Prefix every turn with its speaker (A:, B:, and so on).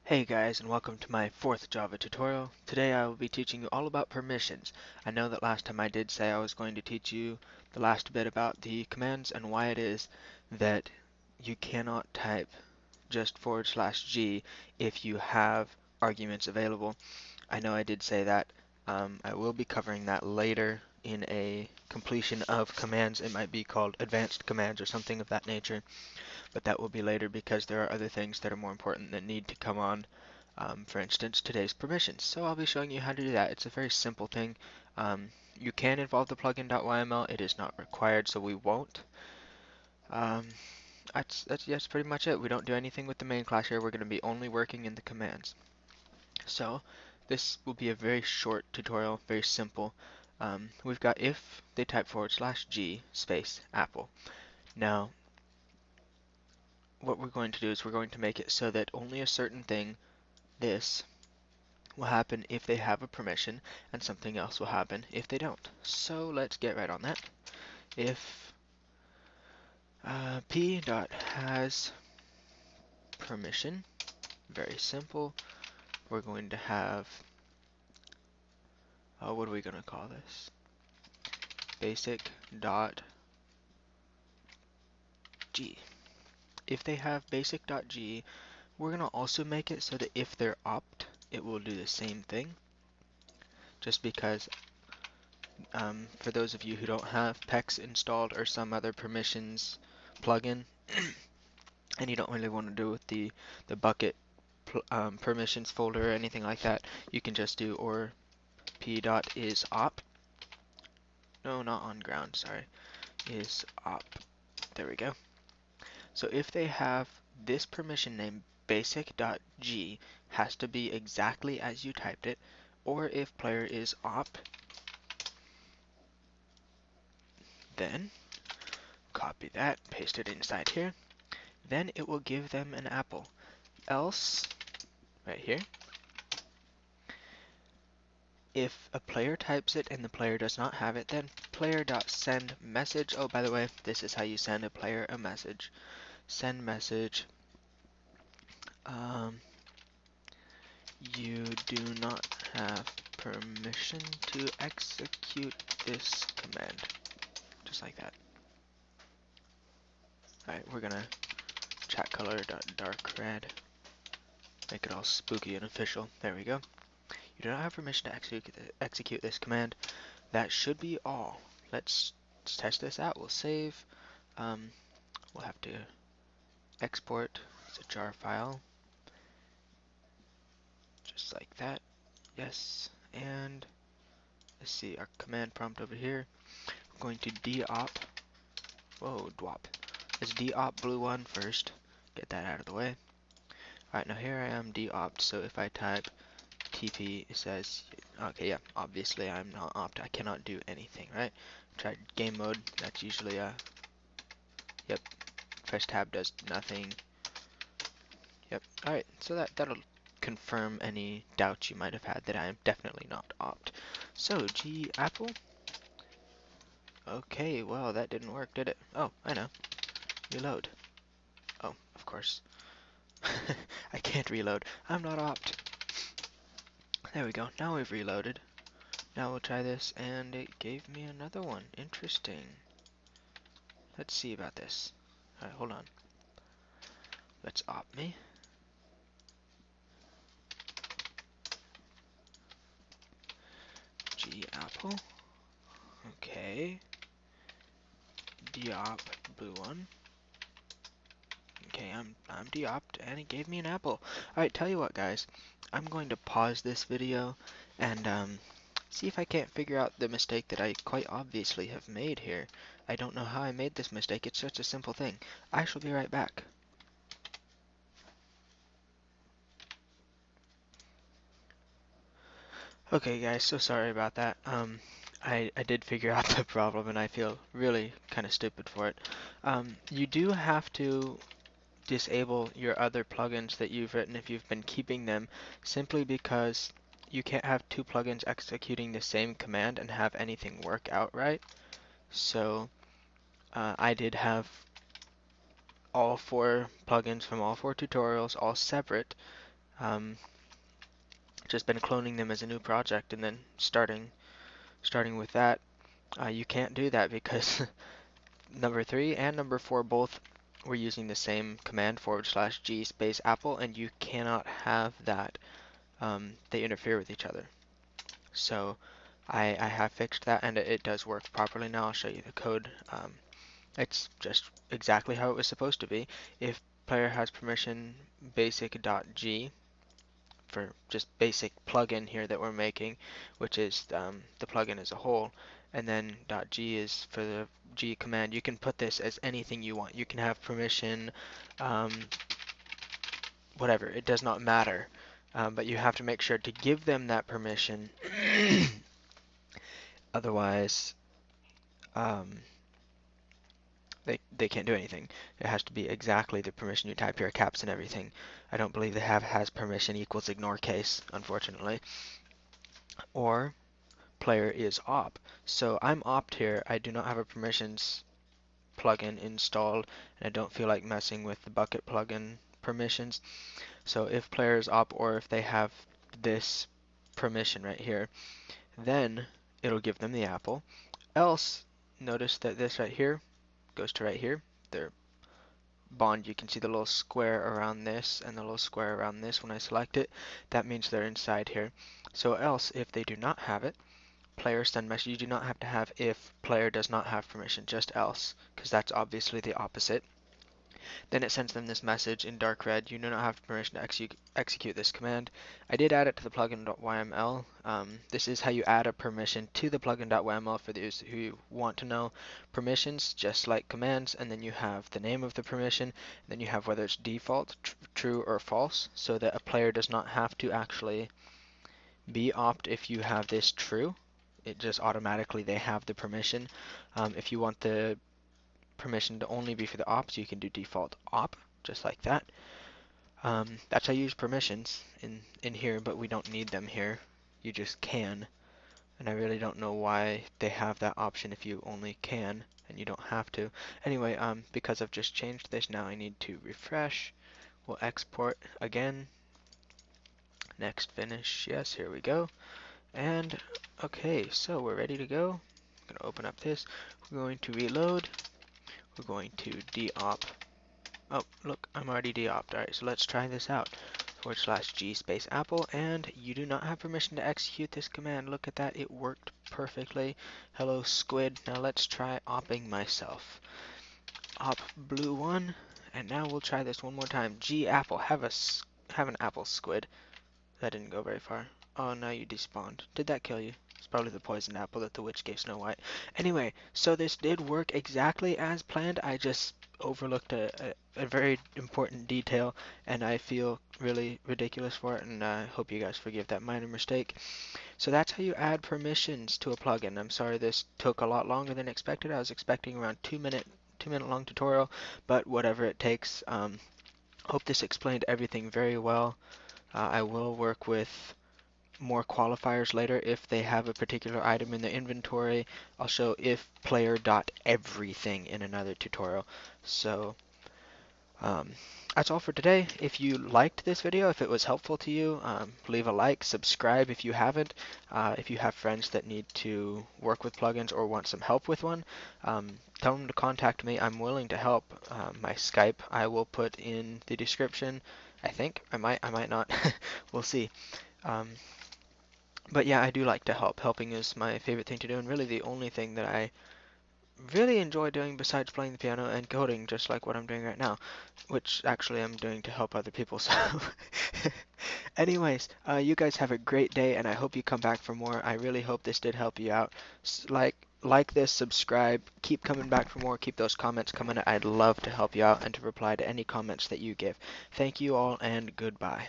A: Hey guys, and welcome to my fourth Java tutorial. Today I will be teaching you all about permissions. I know that last time I did say I was going to teach you the last bit about the commands and why it is that you cannot type just /G if you have arguments available. I know I did say that. I will be covering that later in a completion of commands. It might be called advanced commands or something of that nature, but that will be later because there are other things that are more important that need to come on. For instance, today's permissions. So I'll be showing you how to do that. It's a very simple thing. You can involve the plugin.yml. It is not required, so we won't. Um, that's pretty much it. We don't do anything with the main class here. We're going to be only working in the commands. So this will be a very short tutorial, very simple. We've got if they type /G space apple. Now, what we're going to do is we're going to make it so that only a certain thing, this, will happen if they have a permission, and something else will happen if they don't. So let's get right on that. If p dot has permission, very simple, we're going to have, what are we going to call this? Basic dot g. If they have basic dot g, we're going to also make it so that if they're opt, it will do the same thing. Just because for those of you who don't have PEX installed or some other permissions plugin, and you don't really want to do with the bucket permissions folder or anything like that, you can just do or p dot is op. No, not on ground, sorry. Is op. There we go. So if they have this permission name, basic.g, has to be exactly as you typed it, or if player is op, then copy that, paste it inside here, then it will give them an apple. Else, right here, if a player types it and the player does not have it, then player.send message. Oh, by the way, this is how you send a player a message. Send message. You do not have permission to execute this command. Just like that. Alright, we're gonna chat color.dark red. Make it all spooky and official. There we go. You do not have permission to execute this command. That should be all. Let's test this out. We'll save. We'll have to export as a jar file. Just like that. Yes. And let's see our command prompt over here. We're going to dop. Whoa, dwop. Let's dop blue1 first. Get that out of the way. Alright, now here I am deopt, so if I type TP, it says, okay, yeah, obviously I'm not opt. I cannot do anything, right? Try game mode, that's usually yep, press tab does nothing. Yep, alright, so that'll confirm any doubts you might have had that I am definitely not opt. So, G apple. Okay, well, that didn't work, did it? Oh, I know. Reload. Oh, of course. I can't reload. I'm not opt. There we go. Now we've reloaded. Now we'll try this, and it gave me another one. Interesting. Let's see about this. Alright, hold on. Let's opt me. G apple. Okay. Deop blue1. Okay, I'm deopt, and it gave me an apple. Alright, tell you what, guys. I'm going to pause this video and see if I can't figure out the mistake that I quite obviously have made here. I don't know how I made this mistake. It's such a simple thing. I shall be right back. Okay guys, so sorry about that. I did figure out the problem and I feel really kind of stupid for it. You do have to disable your other plugins that you've written if you've been keeping them, simply because you can't have two plugins executing the same command and have anything work out right. So I did have all four plugins from all four tutorials all separate, Um, just been cloning them as a new project and then starting with that. You can't do that because number 3 and number 4 both were using the same command /G space apple, and you cannot have that. They interfere with each other. So I have fixed that, and it does work properly now. I'll show you the code. It's just exactly how it was supposed to be. If player has permission basic.g for just basic plugin here that we're making, which is the plugin as a whole, and then .g is for the G command. You can put this as anything you want. You can have permission, um, whatever, it does not matter. But you have to make sure to give them that permission. Otherwise, um, they can't do anything. It has to be exactly the permission you type here, caps and everything. I don't believe they have has permission equals ignore case, unfortunately. Or player is op. So I'm opt here. I do not have a permissions plugin installed, and I don't feel like messing with the bucket plugin permissions. So if player is op, or if they have this permission right here, then it'll give them the apple. Else, notice that this right here goes to right here. Their bond, you can see the little square around this and the little square around this when I select it. That means they're inside here. So else, if they do not have it, player send message. You do not have to have if player does not have permission, just else, because that's obviously the opposite. Then it sends them this message in dark red: you do not have permission to execute this command. I did add it to the plugin.yml. This is how you add a permission to the plugin.yml for those who want to know. Permissions, just like commands, and then you have the name of the permission, and then you have whether it's default, true, or false, so that a player does not have to actually be opt if you have this true. It just automatically, they have the permission. If you want the permission to only be for the ops, you can do default op, just like that. That's how you use permissions in here, but we don't need them here. You just can, and I really don't know why they have that option if you only can and you don't have to. Anyway, because I've just changed this, now I need to refresh. We'll export again. Next finish, yes, here we go. And okay, so we're ready to go. I'm gonna open up this. We're going to reload. We're going to deop. Oh, look, I'm already deopt. Alright, so let's try this out. /G space apple, and you do not have permission to execute this command. Look at that, it worked perfectly. Hello, squid. Now let's try opping myself. Op blue one, and now we'll try this one more time. G apple, have an apple, squid. That didn't go very far. Oh, now you despawned. Did that kill you? It's probably the poison apple that the witch gave Snow White. Anyway, so this did work exactly as planned. I just overlooked a very important detail, and I feel really ridiculous for it, and I hope you guys forgive that minor mistake. So that's how you add permissions to a plugin. I'm sorry this took a lot longer than expected. I was expecting around 2 minute long tutorial, but whatever it takes. Hope this explained everything very well. I will work with more qualifiers later if they have a particular item in the inventory. I'll show if player dot everything in another tutorial. So that's all for today. If you liked this video, if it was helpful to you, leave a like, subscribe if you haven't. If you have friends that need to work with plugins or want some help with one, tell them to contact me. I'm willing to help. My Skype I will put in the description. I think I might not. We'll see. But yeah, I do like to help. Helping is my favorite thing to do, and really the only thing that I really enjoy doing besides playing the piano and coding, just like what I'm doing right now, which actually I'm doing to help other people. So anyways, you guys have a great day, and I hope you come back for more. I really hope this did help you out. Like this, subscribe, keep coming back for more, keep those comments coming. I'd love to help you out and to reply to any comments that you give. Thank you all, and goodbye.